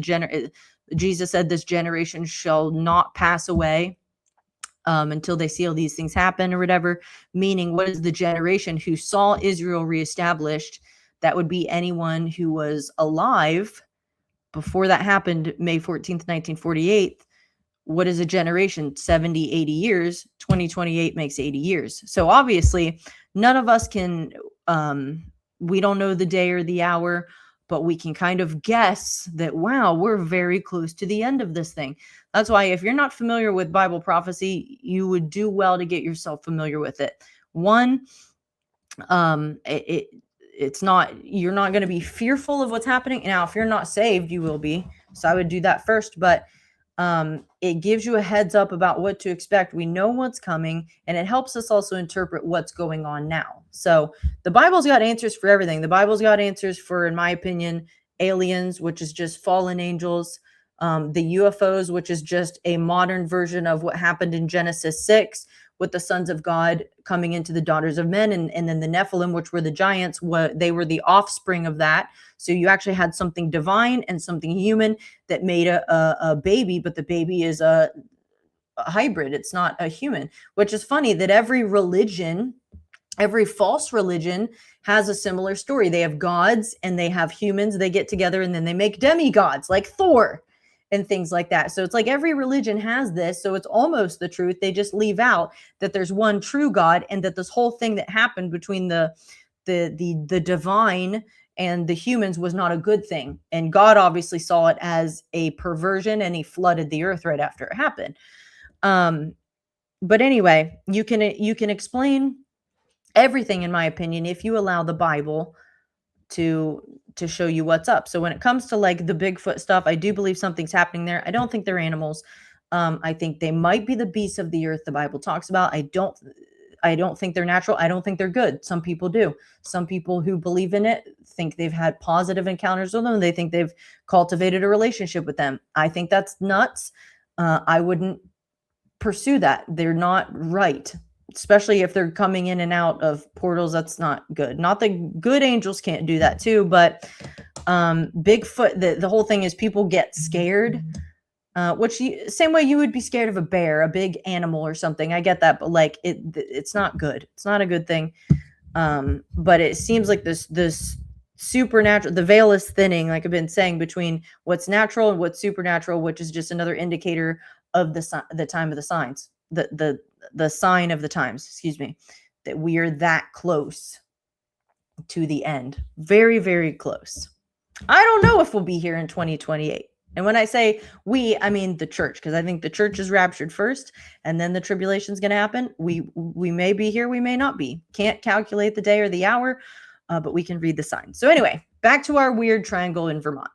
Jesus said, this generation shall not pass away until they see all these things happen or whatever. Meaning, what is the generation who saw Israel reestablished? That would be anyone who was alive before that happened, May 14th, 1948. What is a generation? 70, 80 years. 2028 makes 80 years. So obviously, none of us can, we don't know the day or the hour, but we can kind of guess that, wow, we're very close to the end of this thing. That's why if you're not familiar with Bible prophecy, you would do well to get yourself familiar with it. One, it's not, you're not going to be fearful of what's happening. Now, if you're not saved, you will be. So I would do that first, but it gives you a heads up about what to expect. We know what's coming, and it helps us also interpret what's going on now. So the Bible's got answers for everything. The Bible's got answers for, in my opinion, aliens, which is just fallen angels, the UFOs, which is just a modern version of what happened in Genesis 6 with the sons of God coming into the daughters of men, and then the Nephilim, which were the giants, they were the offspring of that. So you actually had something divine and something human that made a baby, but the baby is a hybrid. It's not a human, which is funny that every religion, every false religion has a similar story. They have gods and they have humans. They get together and then they make demigods like Thor and things like that. So it's like every religion has this. So it's almost the truth. They just leave out that there's one true God, and that this whole thing that happened between the divine and the humans was not a good thing. And God obviously saw it as a perversion, and he flooded the earth right after it happened. But anyway, you can explain everything, in my opinion, if you allow the Bible to show you what's up. So when it comes to like the Bigfoot stuff, I do believe something's happening there. I don't think they're animals. I think they might be the beasts of the earth the Bible talks about. I don't think they're natural. I don't think they're good. Some people do. Some people who believe in it think they've had positive encounters with them. They think they've cultivated a relationship with them. I think that's nuts. I wouldn't pursue that. They're not right. Especially if they're coming in and out of portals, that's not good. Not that good angels can't do that too, but Bigfoot, the whole thing is people get scared Same way you would be scared of a bear, a big animal or something. I get that, but like it's not good. It's not a good thing. But it seems like this supernatural, the veil is thinning, like I've been saying, between what's natural and what's supernatural, which is just another indicator of the time of the signs, the sign of the times, excuse me, that we are that close to the end. Very, very close. I don't know if we'll be here in 2028. And when I say we, I mean the church, because I think the church is raptured first, and then the tribulation is going to happen. We may be here, we may not be. Can't calculate the day or the hour, but we can read the signs. So anyway, back to our weird triangle in Vermont.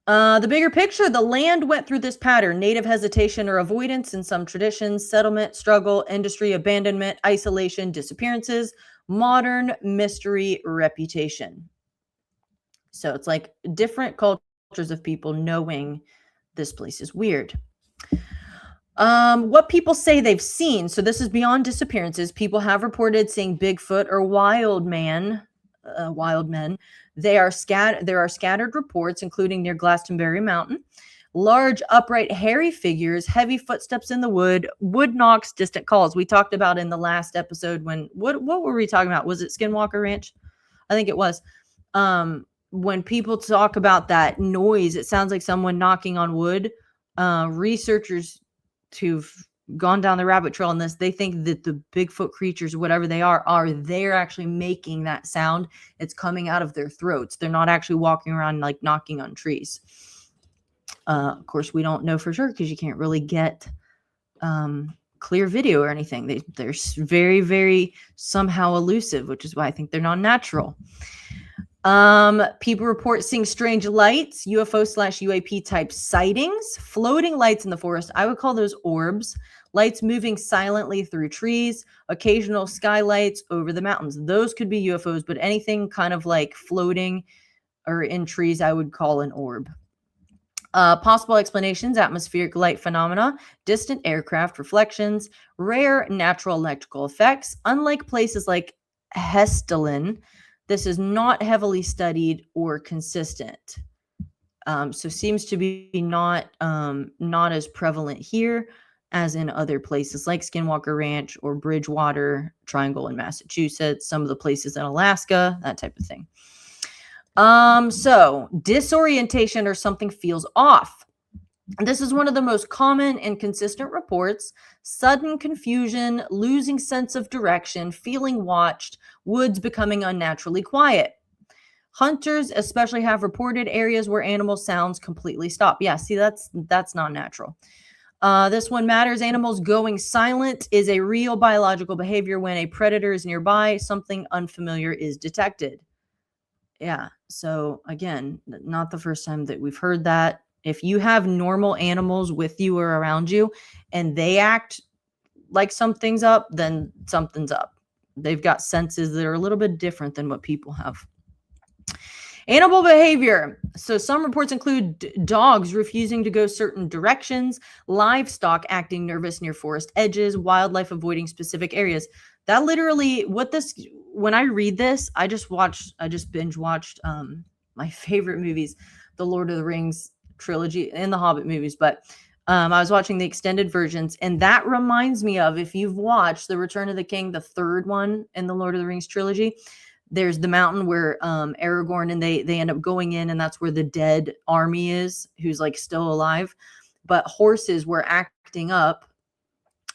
The bigger picture, the land went through this pattern: native hesitation or avoidance in some traditions, settlement, struggle, industry, abandonment, isolation, disappearances, modern mystery, reputation. So it's like different cultures of people knowing this place is weird. What people say they've seen. So this is beyond disappearances. People have reported seeing Bigfoot or wild men. There are scattered reports, including near Glastonbury Mountain. Large, upright, hairy figures, heavy footsteps in the wood knocks, distant calls. We talked about in the last episode what were we talking about? Was it Skinwalker Ranch? I think it was. When people talk about that noise, it sounds like someone knocking on wood. Researchers who've gone down the rabbit trail on this, they think that the Bigfoot creatures, whatever they are they're actually making that sound. It's coming out of their throats. They're not actually walking around like knocking on trees. Of course, we don't know for sure because you can't really get clear video or anything. They're very, very somehow elusive, which is why I think they're non-natural. People report seeing strange lights, UFO/UAP type sightings, floating lights in the forest. I would call those orbs. Lights moving silently through trees, occasional skylights over the mountains. Those could be UFOs, but anything kind of like floating or in trees, I would call an orb. Possible explanations: atmospheric light phenomena, distant aircraft reflections, rare natural electrical effects. Unlike places like Hestelin, this is not heavily studied or consistent. So seems to be not as prevalent here as in other places like Skinwalker Ranch or Bridgewater Triangle in Massachusetts, some of the places in Alaska, that type of thing. So disorientation or something feels off. This is one of the most common and consistent reports: sudden confusion, losing sense of direction, feeling watched, woods becoming unnaturally quiet. Hunters especially have reported areas where animal sounds completely stop. Yeah, see, that's not natural. This one matters. Animals going silent is a real biological behavior when a predator is nearby, something unfamiliar is detected. Yeah, so again, not the first time that we've heard that. If you have normal animals with you or around you and they act like something's up, then something's up. They've got senses that are a little bit different than what people have. Animal behavior. So some reports include dogs refusing to go certain directions, livestock acting nervous near forest edges, wildlife avoiding specific areas. That literally, when I read this, I just binge watched my favorite movies, the Lord of the Rings trilogy and the Hobbit movies, but I was watching the extended versions, and that reminds me of, if you've watched The Return of the King, the third one in the Lord of the Rings trilogy, there's the mountain where Aragorn and they end up going in, and that's where the dead army is, who's like still alive. But horses were acting up,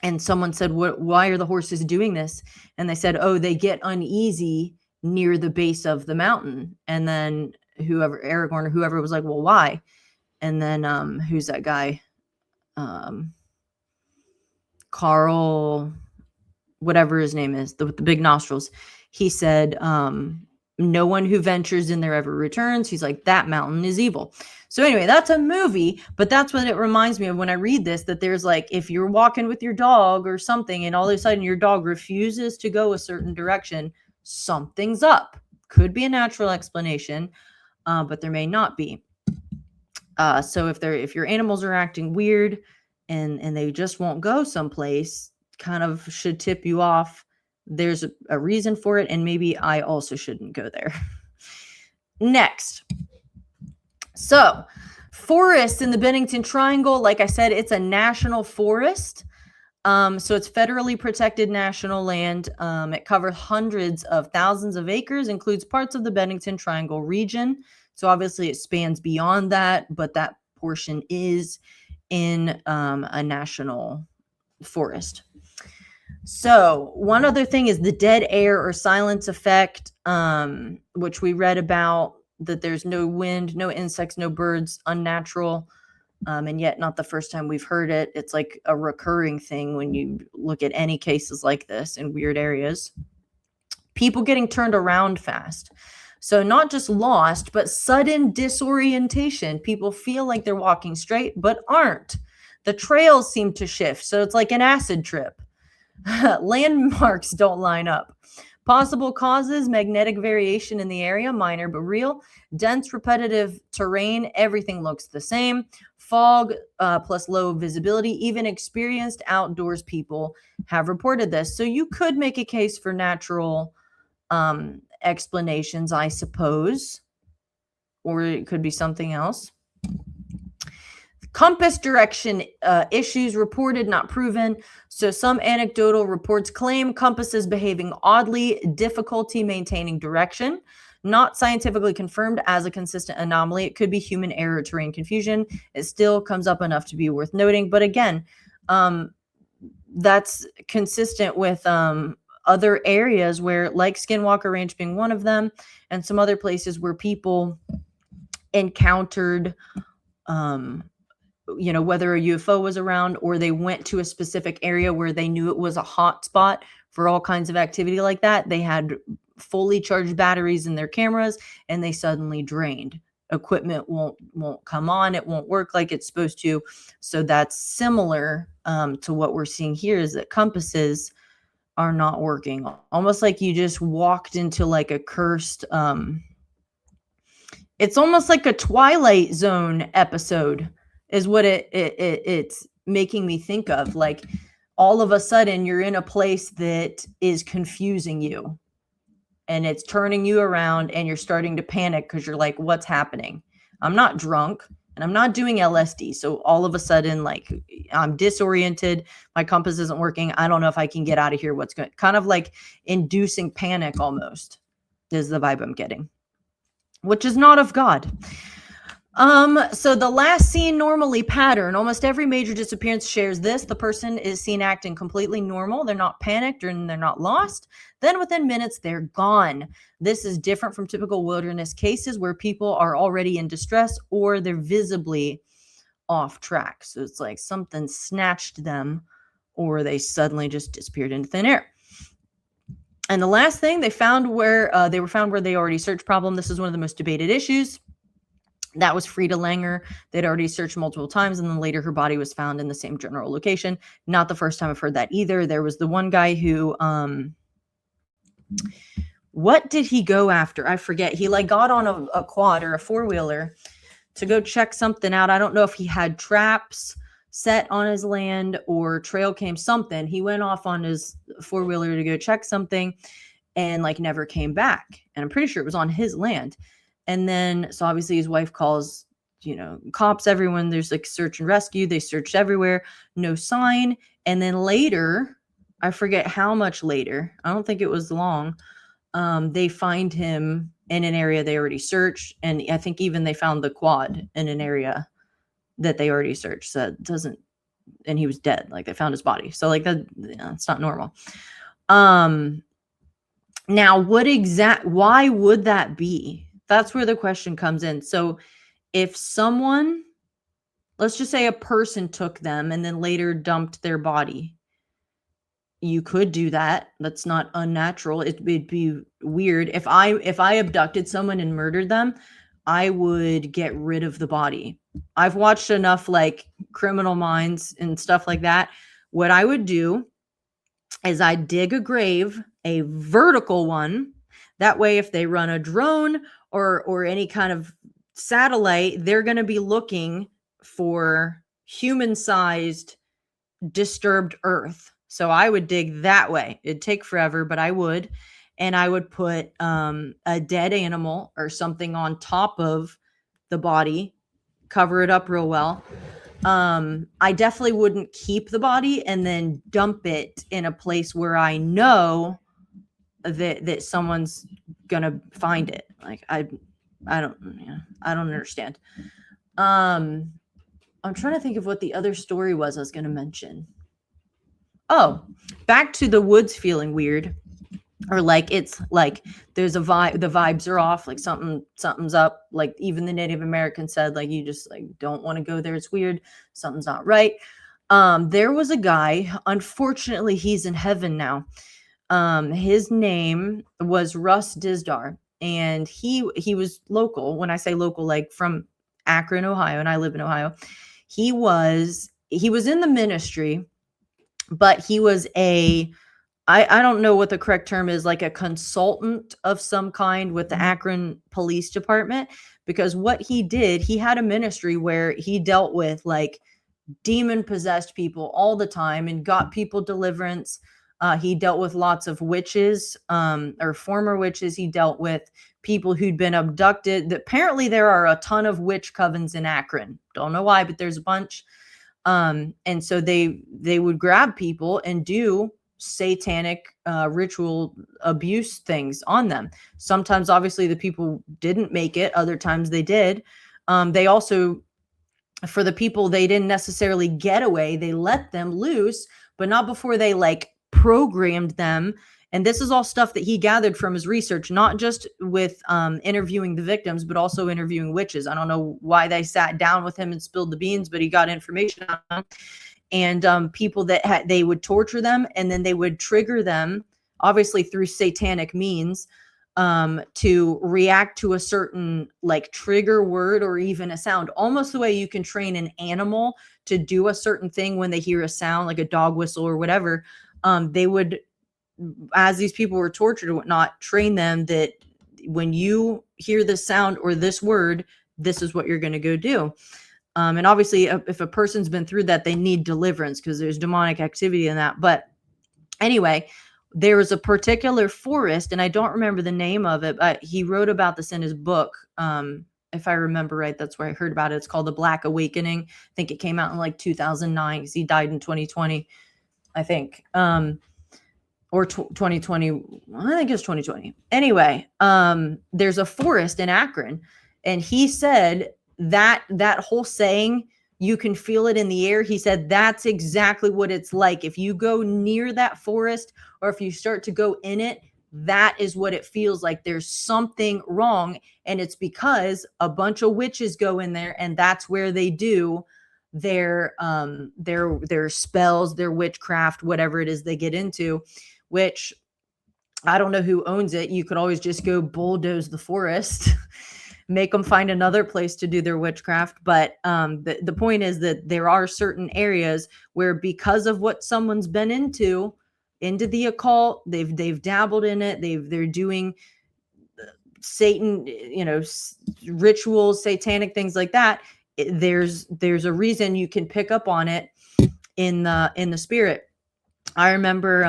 and someone said, why are the horses doing this? And they said, oh, they get uneasy near the base of the mountain. And then Aragorn or whoever was like, well, why? And then who's that guy? Carl, whatever his name is, with the big nostrils. He said, no one who ventures in there ever returns. He's like, that mountain is evil. So anyway, that's a movie, but that's what it reminds me of when I read this, that there's like, if you're walking with your dog or something and all of a sudden your dog refuses to go a certain direction, something's up. Could be a natural explanation, but there may not be. So if your animals are acting weird and they just won't go someplace, kind of should tip you off. There's a reason for it, and maybe I also shouldn't go there. Next. So Forests in the Bennington Triangle, like I said, it's a national forest. So it's federally protected national land. It covers hundreds of thousands of acres, includes parts of the Bennington Triangle region. So obviously it spans beyond that, but that portion is in a national forest. So one other thing is the dead air or silence effect, which we read about, that there's no wind, no insects, no birds, unnatural. And yet not the first time we've heard it. It's like a recurring thing when you look at any cases like this in weird areas. People getting turned around fast. So not just lost, but sudden disorientation. People feel like they're walking straight, but aren't. The trails seem to shift. So it's like an acid trip. Landmarks don't line up. Possible causes, magnetic variation in the area, minor but real. Dense, repetitive terrain, everything looks the same. Fog plus low visibility. Even experienced outdoors people have reported this. So you could make a case for natural explanations, I suppose. Or it could be something else. Compass direction issues reported, not proven. So some anecdotal reports claim compasses behaving oddly, difficulty maintaining direction. Not scientifically confirmed as a consistent anomaly. It could be human error, terrain confusion. It still comes up enough to be worth noting. But again, that's consistent with other areas where, like Skinwalker Ranch being one of them, and some other places where people encountered whether a UFO was around or they went to a specific area where they knew it was a hot spot for all kinds of activity like that. They had fully charged batteries in their cameras and they suddenly drained. Equipment won't come on. It won't work like it's supposed to. So that's similar to what we're seeing here, is that compasses are not working. Almost like you just walked into like a cursed, it's almost like a Twilight Zone episode is what it's making me think of. Like all of a sudden you're in a place that is confusing you and it's turning you around and you're starting to panic because you're like, what's happening? I'm not drunk and I'm not doing LSD. So all of a sudden, like, I'm disoriented. My compass isn't working. I don't know if I can get out of here. What's going, kind of like inducing panic almost is the vibe I'm getting, which is not of God. So the last seen normally pattern, almost every major disappearance shares this. The person is seen acting completely normal. They're not panicked or they're not lost. Then within minutes, they're gone. This is different from typical wilderness cases where people are already in distress or they're visibly off track. So it's like something snatched them or they suddenly just disappeared into thin air. And the last thing, they found where they were found where they already searched problem. This is one of the most debated issues. That was Frida Langer. They'd already searched multiple times, and then later her body was found in the same general location. Not the first time I've heard that either. There was the one guy who, what did he go after? I forget. He like got on a quad or a four-wheeler to go check something out. I don't know if he had traps set on his land or trail cam something. He went off on his four-wheeler to go check something and like never came back. And I'm pretty sure it was on his land. And then, so obviously his wife calls, cops, everyone. There's like search and rescue. They searched everywhere. No sign. And then later, I forget how much later, I don't think it was long, they find him in an area they already searched. And I think even they found the quad in an area that they already searched. So it doesn't, and he was dead. Like they found his body. So like that, it's not normal. Now why would that be? That's where the question comes in. So if someone, let's just say a person took them and then later dumped their body, you could do that. That's not unnatural. It'd be weird. If I abducted someone and murdered them, I would get rid of the body. I've watched enough like Criminal Minds and stuff like that. What I would do is I'd dig a grave, a vertical one. That way, if they run a drone or any kind of satellite, they're going to be looking for human-sized disturbed earth. So I would dig that way. It'd take forever, but I would. And I would put a dead animal or something on top of the body, cover it up real well. I definitely wouldn't keep the body and then dump it in a place where I know that someone's gonna find it. Like I don't understand. I'm trying to think of what the other story was I was gonna mention. Oh, back to the woods feeling weird. Or like it's like there's a vibe, the vibes are off, like something's up. Like even the Native American said, like you just like don't want to go there. It's weird. Something's not right. There was a guy, unfortunately, he's in heaven now. His name was Russ Dizdar, and he was local. When I say local, like from Akron, Ohio, and I live in Ohio. He was in the ministry, but he was I don't know what the correct term is, like a consultant of some kind with the Akron Police Department, because what he did, he had a ministry where he dealt with like demon possessed people all the time and got people deliverance. He dealt with lots of witches, or former witches. He dealt with people who'd been abducted. Apparently there are a ton of witch covens in Akron. Don't know why, but there's a bunch. And so they would grab people and do satanic ritual abuse things on them. Sometimes obviously the people didn't make it, other times they did. They also, for the people they didn't necessarily get away, they let them loose, but not before they like programmed them. And this is all stuff that he gathered from his research, not just with interviewing the victims, but also interviewing witches. I don't know why they sat down with him and spilled the beans, but he got information on them. And people that they would torture them, and then they would trigger them, obviously through satanic means, to react to a certain like trigger word or even a sound, almost the way you can train an animal to do a certain thing when they hear a sound, like a dog whistle or whatever. They would, as these people were tortured or whatnot, train them that when you hear this sound or this word, this is what you're going to go do. And obviously, if a person's been through that, they need deliverance because there's demonic activity in that. But anyway, there was a particular forest, and I don't remember the name of it, but he wrote about this in his book. If I remember right, that's where I heard about it. It's called The Black Awakening. I think it came out in like 2009 because he died in 2020, I think. Or 2020. I think it's 2020. Anyway, there's a forest in Akron, and he said that whole saying, you can feel it in the air. He said that's exactly what it's like. If you go near that forest, or if you start to go in it, that is what it feels like. There's something wrong, and it's because a bunch of witches go in there, and that's where they do their spells, their witchcraft, whatever it is they get into. Which I don't know who owns it. You could always just go bulldoze the forest, make them find another place to do their witchcraft. But the point is that there are certain areas where, because of what someone's been into the occult, they've dabbled in it. They're doing Satan, rituals, satanic things like that. There's a reason you can pick up on it in the spirit. I remember,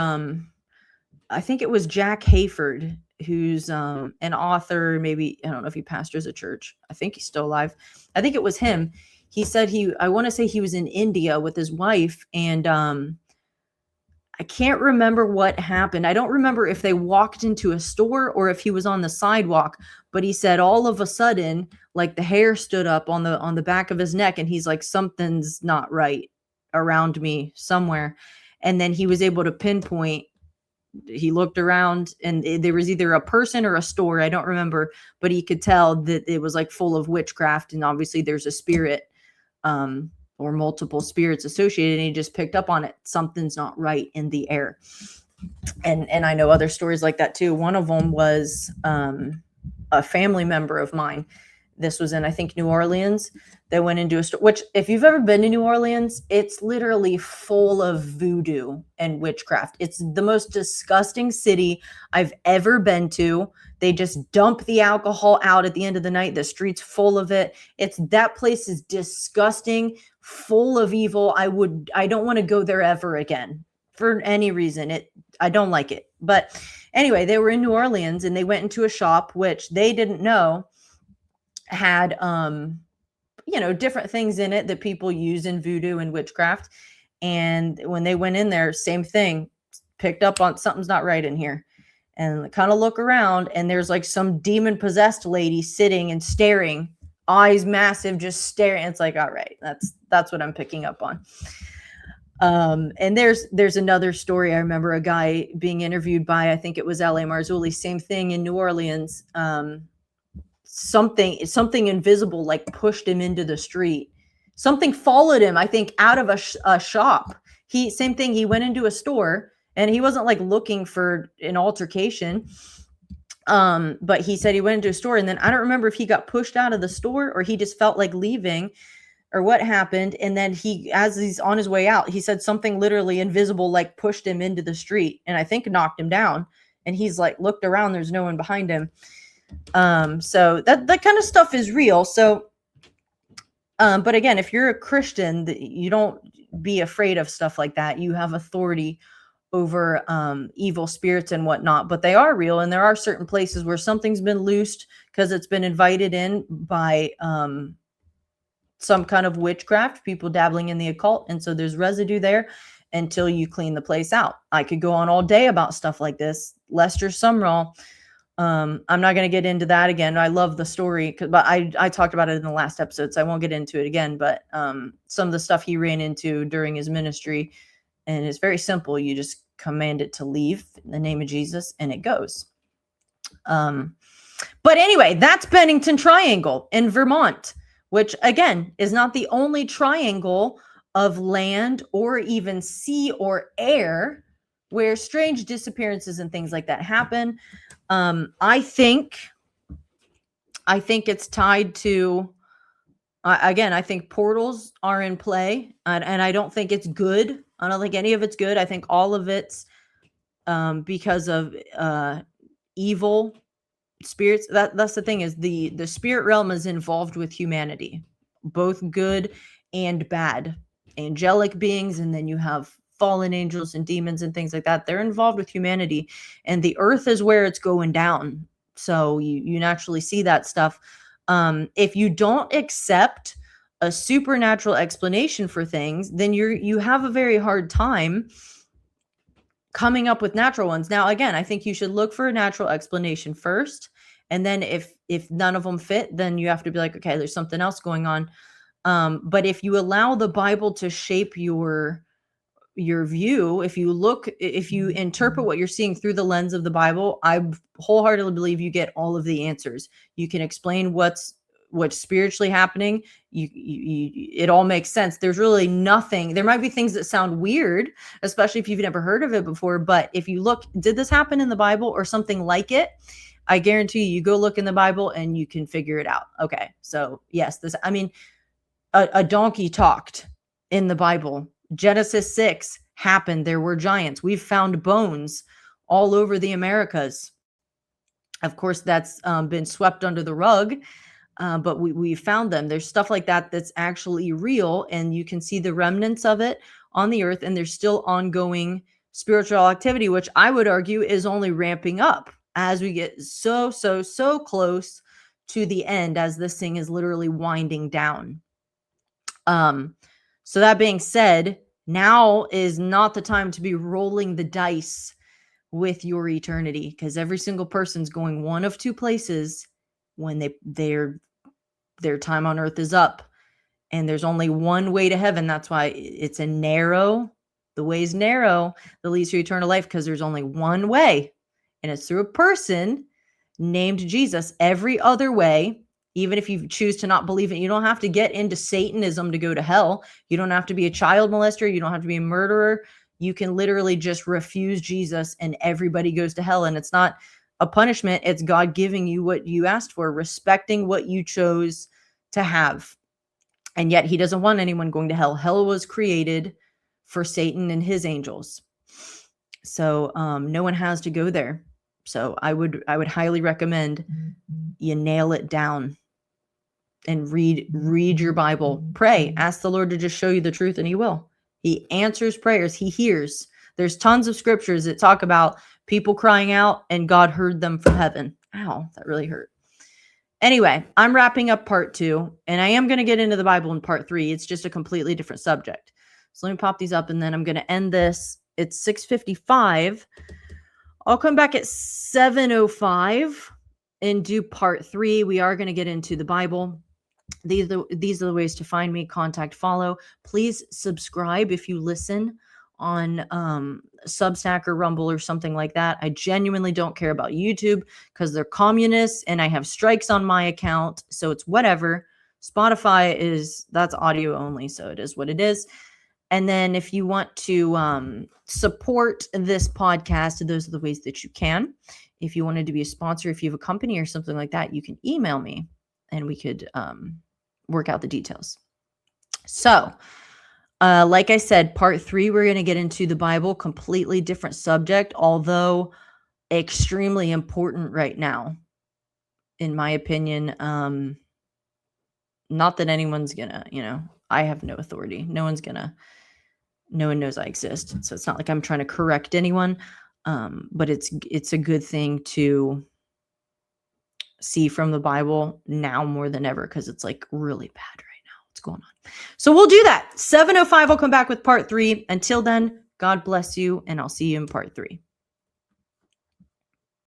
I think it was Jack Hayford, who's an author. Maybe, I don't know if he pastors a church. I think he's still alive. I think it was him. He said I want to say he was in India with his wife, and I can't remember what happened. I don't remember if they walked into a store or if he was on the sidewalk, but he said all of a sudden, like the hair stood up on the back of his neck, and he's like, something's not right around me somewhere. And then he was able to pinpoint. He looked around, and there was either a person or a store. I don't remember, but he could tell that it was like full of witchcraft. And obviously there's a spirit, or multiple spirits associated. And he just picked up on it. Something's not right in the air. And I know other stories like that too. One of them was, a family member of mine. This was in, I think, New Orleans. They went into a store, which, if you've ever been to New Orleans, it's literally full of voodoo and witchcraft. It's the most disgusting city I've ever been to. They just dump the alcohol out at the end of the night. The street's full of it. That place is disgusting, full of evil. I don't want to go there ever again for any reason. I don't like it. But anyway, they were in New Orleans, and they went into a shop, which they didn't know had different things in it that people use in voodoo and witchcraft. And when they went in there, same thing, picked up on something's not right in here, and kind of look around, and there's like some demon possessed lady sitting and staring, eyes massive, just staring. It's like, all right, that's what I'm picking up on. And there's another story. I remember a guy being interviewed by, I think it was L.A. Marzulli, same thing in New Orleans. Something invisible like pushed him into the street. Something followed him, I think, out of a shop. Same thing. He went into a store, and he wasn't like looking for an altercation. But he said he went into a store, and then I don't remember if he got pushed out of the store or he just felt like leaving or what happened. And then as he's on his way out, he said something literally invisible like pushed him into the street, and I think knocked him down. And he's like looked around, there's no one behind him. So that kind of stuff is real. So but again, if you're a Christian, you don't be afraid of stuff like that. You have authority over evil spirits and whatnot, but they are real. And there are certain places where something's been loosed because it's been invited in by some kind of witchcraft, people dabbling in the occult. And so there's residue there until you clean the place out. I could go on all day about stuff like this. Lester Sumrall. I'm not going to get into that again. I love the story, but I talked about it in the last episode, so I won't get into it again. But some of the stuff he ran into during his ministry, and it's very simple. You just command it to leave in the name of Jesus, and it goes. But anyway, that's Bennington Triangle in Vermont, which again is not the only triangle of land or even sea or air where strange disappearances and things like that happen. I think it's tied to, again, I think portals are in play, and I don't think it's good. I don't think any of it's good. I think all of it's because of evil spirits. That's the thing, is the spirit realm is involved with humanity, both good and bad, angelic beings, and then you have fallen angels and demons and things like that. They're involved with humanity, and the earth is where it's going down. So you naturally see that stuff. If you don't accept a supernatural explanation for things, then you have a very hard time coming up with natural ones. Now, again, I think you should look for a natural explanation first, and then if none of them fit, then you have to be like, okay, there's something else going on. But if you allow the Bible to shape your view, if you interpret what you're seeing through the lens of the Bible, I wholeheartedly believe you get all of the answers. You can explain what's spiritually happening. It all makes sense. There's really nothing. There might be things that sound weird, especially if you've never heard of it before. But if you look, did this happen in the Bible or something like it? I guarantee you go look in the Bible and you can figure it out. Okay. So yes, a donkey talked in the Bible. Genesis 6 happened. There were giants. We've found bones all over the Americas. Of course, that's been swept under the rug, but we found them. There's stuff like that that's actually real, and you can see the remnants of it on the earth, and there's still ongoing spiritual activity, which I would argue is only ramping up as we get so close to the end, as this thing is literally winding down. So that being said, now is not the time to be rolling the dice with your eternity, because every single person's going one of two places when their time on earth is up, and there's only one way to heaven. That's why the way's narrow that leads to eternal life, because there's only one way, and it's through a person named Jesus. Every other way, even if you choose to not believe it, you don't have to get into Satanism to go to hell. You don't have to be a child molester. You don't have to be a murderer. You can literally just refuse Jesus and everybody goes to hell. And it's not a punishment. It's God giving you what you asked for, respecting what you chose to have. And yet he doesn't want anyone going to hell. Hell was created for Satan and his angels. So no one has to go there. So I would highly recommend you nail it down and read your Bible. Pray. Ask the Lord to just show you the truth, and he will. He answers prayers. He hears. There's tons of scriptures that talk about people crying out and God heard them from heaven. Ow, that really hurt. Anyway, I'm wrapping up part 2, and I am going to get into the Bible in part 3. It's just a completely different subject. So let me pop these up, and then I'm going to end this. It's 6:55. I'll come back at 7:05 and do part 3. We are going to get into the Bible. These are the ways to find me, contact, follow. Please subscribe if you listen on Substack or Rumble or something like that. I genuinely don't care about YouTube because they're communists and I have strikes on my account. So it's whatever. Spotify that's audio only. So it is what it is. And then if you want to support this podcast, those are the ways that you can. If you wanted to be a sponsor, if you have a company or something like that, you can email me and we could work out the details. So, like I said, part 3, we're going to get into the Bible, completely different subject, although extremely important right now, in my opinion. Not that anyone's going to, I have no authority. No one knows I exist. So it's not like I'm trying to correct anyone. But it's a good thing to see from the Bible now more than ever, because it's like really bad right now. What's going on? So we'll do that. 7:05, I'll come back with part 3. Until then, God bless you, and I'll see you in part 3.